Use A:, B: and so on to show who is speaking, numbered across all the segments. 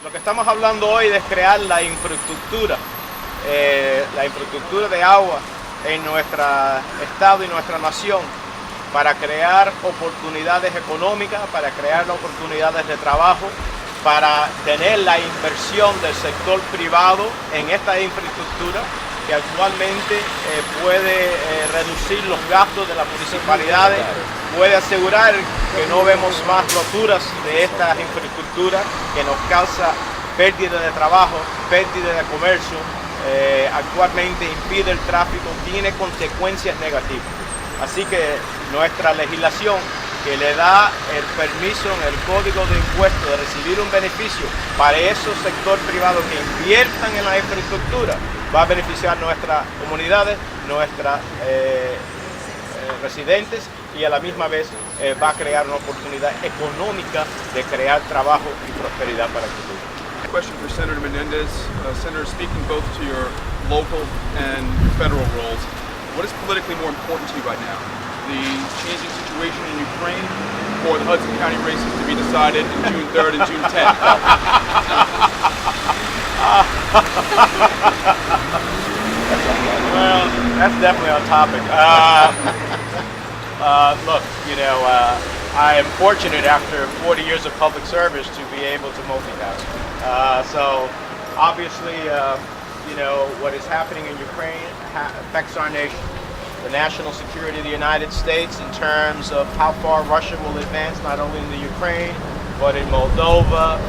A: Lo que estamos hablando hoy es crear la infraestructura de agua en nuestro estado y nuestra nación para crear oportunidades económicas, para crear oportunidades de trabajo, para tener la inversión del sector privado en esta infraestructura que actualmente puede reducir los gastos de las municipalidades, puede asegurar que no vemos más roturas de estas infraestructuras que nos causa pérdida de trabajo, pérdida de comercio, actualmente impide el tráfico, tiene consecuencias negativas. Así que nuestra legislación que le da el permiso en el Código de Impuestos de recibir un beneficio para esos sectores privados que inviertan en la infraestructura, va a beneficiar nuestras comunidades, nuestras residentes y a la misma vez va a crear una oportunidad económica de crear trabajo y prosperidad para el futuro.
B: Question for Senator Menendez. Senator, speaking both to your local and federal roles, what is politically more important to you right now? The changing situation in Ukraine or the Hudson County races to be decided in June 3rd and June 10th?
A: Well, that's definitely on topic. Look, I am fortunate after 40 years of public service to be able to multitask. So obviously, what is happening in Ukraine affects our nation. The national security of the United States in terms of how far Russia will advance, not only in the Ukraine, but in Moldova,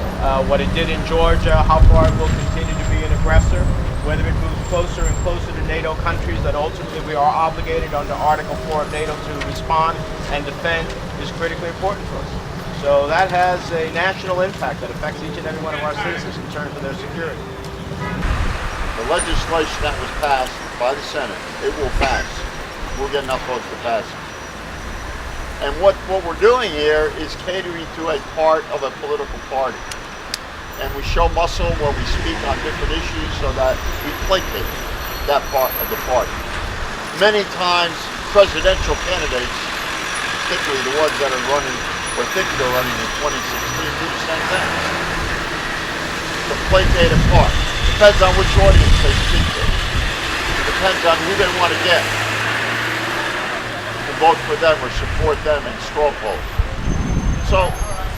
A: what it did in Georgia, how far it will continue to be an aggressor, whether it moves closer and closer to NATO countries that ultimately we are obligated under Article 4 of NATO to respond and defend is critically important for us. So that has a national impact that affects each and every one of our citizens in terms of their security.
C: The legislation that was passed by the Senate, it will pass. We'll get enough votes to pass it. And what we're doing here is catering to a part of a political party. And we show muscle when we speak on different issues so that we placate that part of the party. Many times, presidential candidates, particularly the ones that are running or think they're running in 2016, do the same thing. To placate a part. Depends on which audience they speak to. It depends on who they want to get. To vote for them or support them in straw polls. So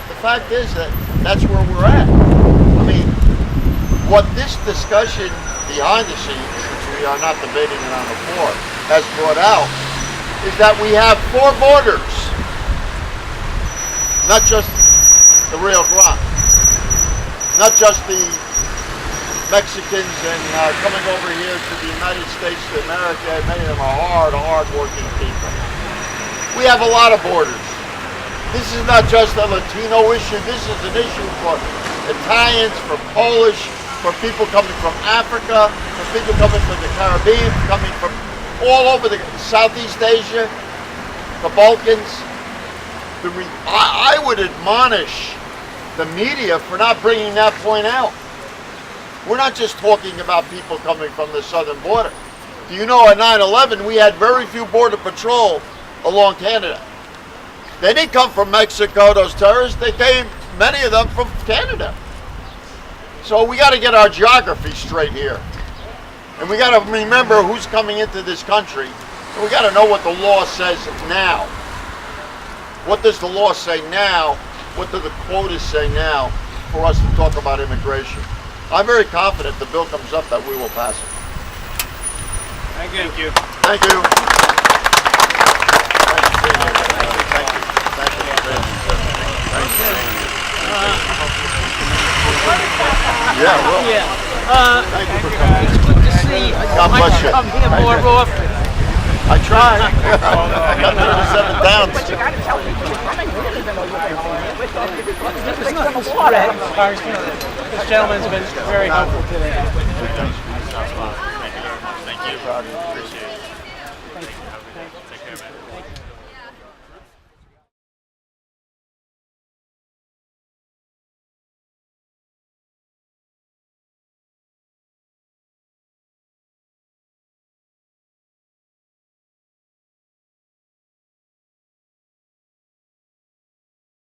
C: the fact is that that's where we're at. I mean, what this discussion behind the scenes, since we are not debating it on the floor, has brought out is that we have 4 borders. Not just the Rio Grande. Not just the Mexicans and coming over here to the United States of America. Many of them are hard-working people. We have a lot of borders. This is not just a Latino issue. This is an issue for Italians, for Polish, for people coming from Africa, for people coming from the Caribbean, coming from all over the Southeast Asia, the Balkans. I would admonish the media for not bringing that point out. We're not just talking about people coming from the southern border. Do you know, at 9/11, we had very few border patrol along Canada. They didn't come from Mexico, those terrorists. They came, many of them, from Canada. So we got to get our geography straight here. And we got to remember who's coming into this country. And we got to know what the law says now. What does the law say now? What do the quotas say now for us to talk about immigration? I'm very confident the bill comes up that we will pass it.
A: Thank you.
C: Thank you. Yeah, well. Thank you for coming.
D: It's good to see you.
C: God bless you.
D: Come here more often.
C: I tried. I got 37 down.
D: But you got to tell people you're coming. We don't even know you're coming. It's not the water.
E: This gentleman's been very helpful today.
C: Thank you. Appreciate it.